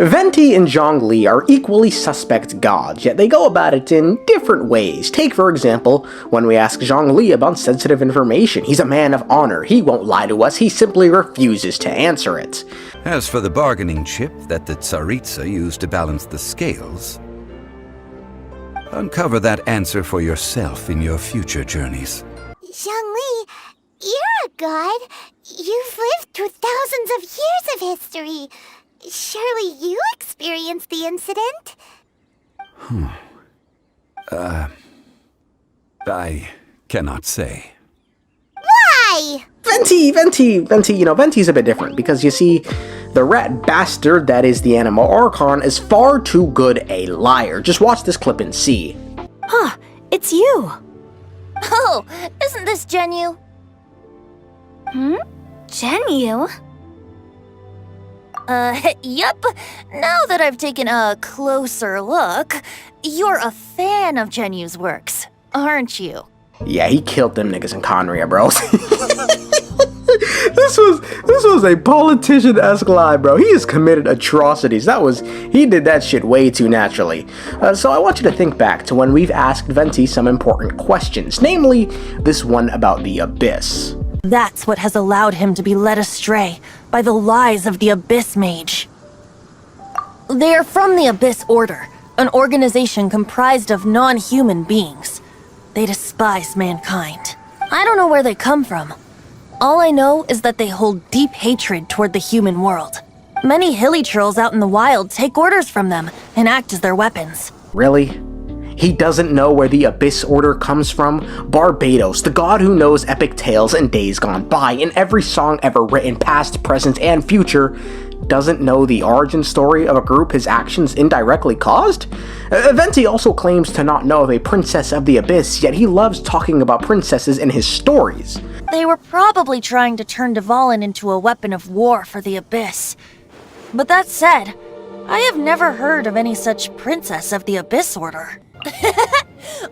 Venti and Zhongli are equally suspect gods, yet they go about it in different ways. Take, for example, when we ask Zhongli about sensitive information. He's a man of honor. He won't lie to us. He simply refuses to answer it. As for the bargaining chip that the Tsaritsa used to balance the scales, uncover that answer for yourself in your future journeys. Zhongli, you're a god. You've lived through thousands of years of history. Surely you experienced the incident? I cannot say. Why? Venti's a bit different, because you see, the rat bastard that is the animal archon is far too good a liar. Just watch this clip and see. Huh, it's you. Oh, isn't this Genu? Genu? Yup. Now that I've taken a closer look, you're a fan of Genu's works, aren't you? Yeah, he killed them niggas in Conria, bro. This was a politician-esque lie, bro. He has committed atrocities. He did that shit way too naturally. So I want you to think back to when we've asked Venti some important questions, namely this one about the Abyss. That's what has allowed him to be led astray by the lies of the Abyss Mage. They are from the Abyss Order, an organization comprised of non-human beings. They despise mankind. I don't know where they come from. All I know is that they hold deep hatred toward the human world. Many hilly trolls out in the wild take orders from them and act as their weapons. Really? He doesn't know where the Abyss Order comes from? Barbatos, the god who knows epic tales and days gone by in every song ever written, past, present, and future, doesn't know the origin story of a group his actions indirectly caused? Venti also claims to not know of a princess of the Abyss, yet he loves talking about princesses in his stories. They were probably trying to turn Dvalin into a weapon of war for the Abyss. But that said, I have never heard of any such princess of the Abyss Order.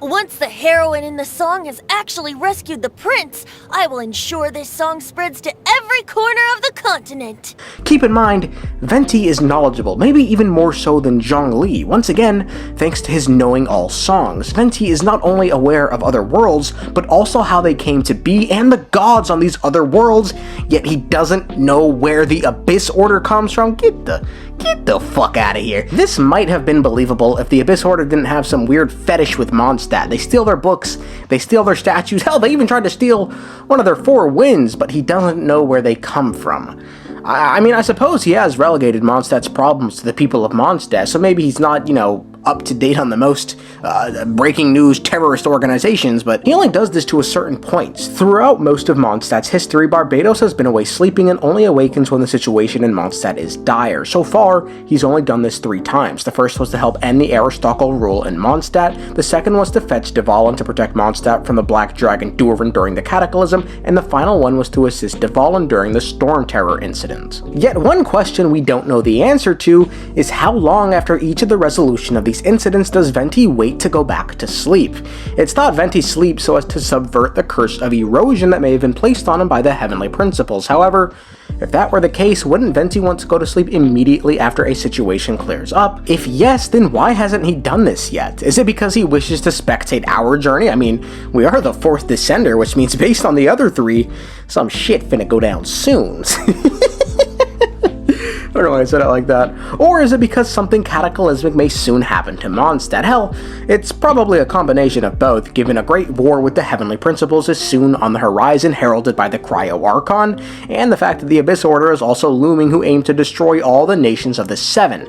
Once the heroine in the song has actually rescued the prince, I will ensure this song spreads to every corner of the continent. Keep in mind, Venti is knowledgeable, maybe even more so than Zhongli. Once again, thanks to his knowing all songs, Venti is not only aware of other worlds, but also how they came to be and the gods on these other worlds, yet he doesn't know where the Abyss Order comes from. Get the fuck out of here. This might have been believable if the Abyss Order didn't have some weird fetish with mondstat. They steal their books, they steal their statues, hell, they even tried to steal one of their 4 winds, but he doesn't know where they come from. I mean, I suppose he has relegated Mondstadt's problems to the people of Mondstadt, so maybe he's not, up to date on the most breaking news terrorist organizations, but he only does this to a certain point. Throughout most of Mondstadt's history, Barbatos has been away sleeping and only awakens when the situation in Mondstadt is dire. So far, he's only done this 3 times. The first was to help end the Aristocratic rule in Mondstadt, the second was to fetch Dvalin to protect Mondstadt from the Black Dragon Durin during the Cataclysm, and the final one was to assist Dvalin during the Storm Terror incident. Yet one question we don't know the answer to is how long after each of the resolution of these incidents does Venti wait to go back to sleep? It's thought Venti sleeps so as to subvert the curse of erosion that may have been placed on him by the heavenly principles. However, if that were the case, wouldn't Venti want to go to sleep immediately after a situation clears up? If yes, then why hasn't he done this yet? Is it because he wishes to spectate our journey? I mean, we are the 4th descender, which means based on the other 3, some shit finna go down soon. I don't know why I said it like that. Or is it because something cataclysmic may soon happen to Mondstadt? Hell, it's probably a combination of both, given a great war with the heavenly principles is soon on the horizon, heralded by the Cryo Archon, and the fact that the Abyss Order is also looming, who aim to destroy all the nations of the 7.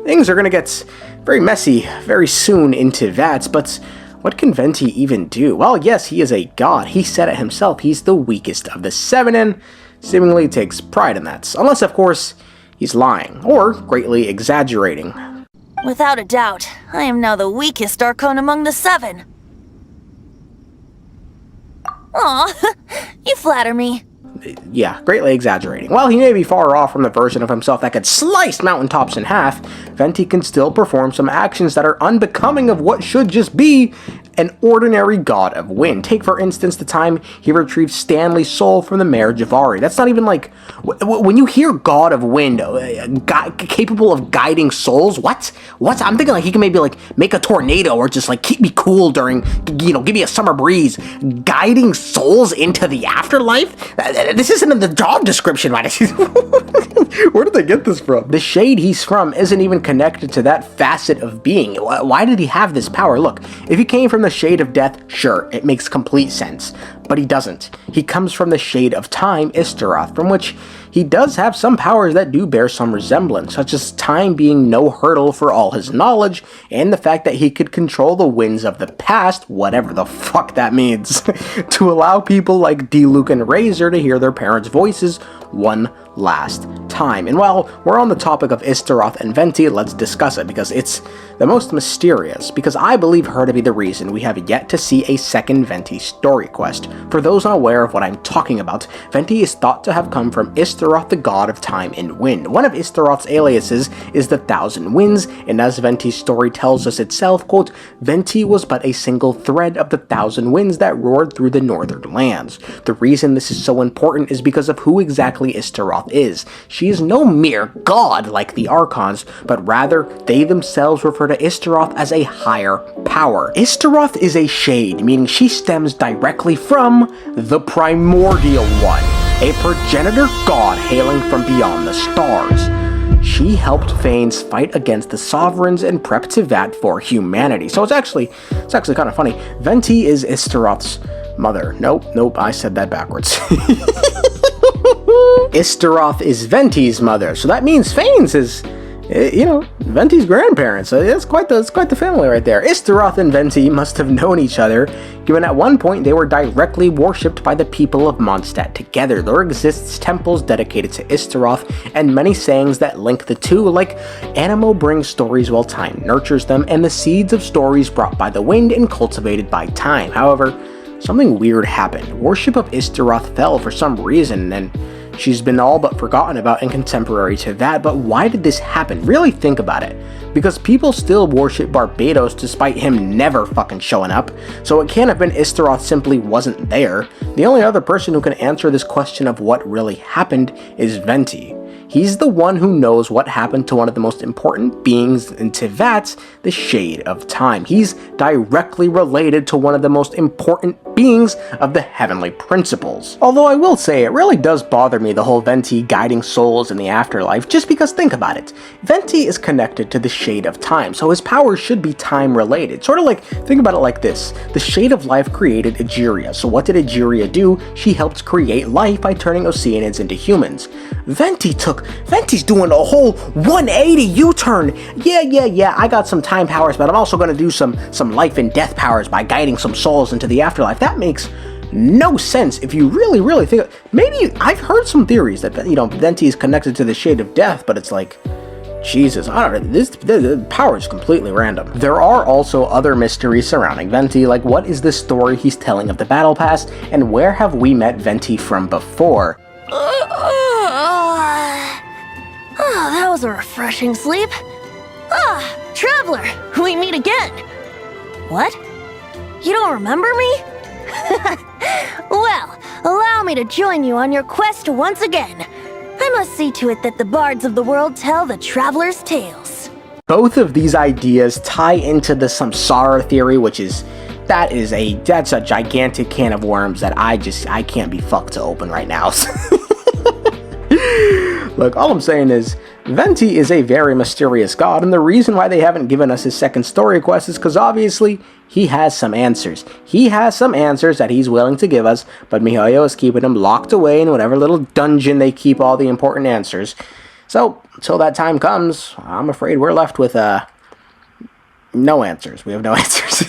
Things are gonna get very messy very soon into that, but what can Venti even do? Well, yes, he is a god. He said it himself. He's the weakest of the 7, and seemingly takes pride in that. Unless, of course, he's lying, or greatly exaggerating. Without a doubt, I am now the weakest archon among the 7. Aw, you flatter me. Yeah, greatly exaggerating. While he may be far off from the version of himself that could slice mountaintops in half, Venti can still perform some actions that are unbecoming of what should just be an ordinary god of wind. Take, for instance, the time he retrieved Stanley's soul from the mare Javari. That's not even like... When you hear god of wind, capable of guiding souls, what? I'm thinking like he can maybe like make a tornado or just like keep me cool during, give me a summer breeze. Guiding souls into the afterlife? This isn't in the job description, right? Where did they get this from? The shade he's from isn't even connected to that facet of being. Why did he have this power? Look, if he came from the shade of death, sure, it makes complete sense. But he doesn't. He comes from the shade of time, Istaroth, from which he does have some powers that do bear some resemblance, such as time being no hurdle for all his knowledge, and the fact that he could control the winds of the past, whatever the fuck that means, to allow people like D-Luke and Razor to hear their parents' voices one last time. And while we're on the topic of Istaroth and Venti, let's discuss it, because it's the most mysterious, because I believe her to be the reason we have yet to see a second Venti story quest. For those unaware of what I'm talking about, Venti is thought to have come from Istaroth, the god of time and wind. One of Istaroth's aliases is the Thousand Winds, and as Venti's story tells us itself, quote, Venti was but a single thread of the thousand winds that roared through the northern lands. The reason this is so important is because of who exactly Istaroth is. She is no mere god like the archons, but rather they themselves refer to Istaroth as a higher power. Istaroth is a shade, meaning she stems directly from the primordial one, a progenitor god hailing from beyond the stars. She helped Thanes fight against the sovereigns and prep Tivat for humanity. So it's actually kind of funny. Venti is Istaroth's mother. Nope, I said that backwards. Istaroth is Venti's mother, so that means Thanes is, Venti's grandparents. So it's quite the family right there. Istaroth and Venti must have known each other, given at one point they were directly worshipped by the people of Mondstat together. There exists temples dedicated to Istaroth, and many sayings that link the two, like Animo brings stories while time nurtures them, and the seeds of stories brought by the wind and cultivated by time. However, something weird happened. Worship of Istaroth fell for some reason, and she's been all but forgotten about in contemporary to that. But why did this happen? Really think about it. Because people still worship Barbatos despite him never fucking showing up. So it can't have been Istaroth simply wasn't there. The only other person who can answer this question of what really happened is Venti. He's the one who knows what happened to one of the most important beings in Tivat, the Shade of Time. He's directly related to one of the most important beings of the heavenly principles. Although I will say, it really does bother me, the whole Venti guiding souls in the afterlife, just because think about it. Venti is connected to the Shade of Time, so his powers should be time related. Sort of like, think about it like this. The Shade of Life created Egeria, so what did Egeria do? She helped create life by turning Oceanids into humans. Venti's doing a whole 180 U-turn. Yeah, I got some time powers, but I'm also going to do some life and death powers by guiding some souls into the afterlife. That makes no sense if you really think. Maybe I've heard some theories that, Venti is connected to the Shade of Death, but it's like, Jesus, I don't know, this power is completely random. There are also other mysteries surrounding Venti, like what is the story he's telling of the Battle Pass, and where have we met Venti from before? Oh, that was a refreshing sleep. Traveler, we meet again. What? You don't remember me? Well, allow me to join you on your quest once again. I must see to it that the bards of the world tell the traveler's tales. Both of these ideas tie into the samsara theory, which is that's a gigantic can of worms that I can't be fucked to open right now. Look, all I'm saying is, Venti is a very mysterious god, and the reason why they haven't given us his second story quest is because obviously, he has some answers. He has some answers that he's willing to give us, but miHoYo is keeping him locked away in whatever little dungeon they keep all the important answers. So, until that time comes, I'm afraid we're left with, no answers. We have no answers.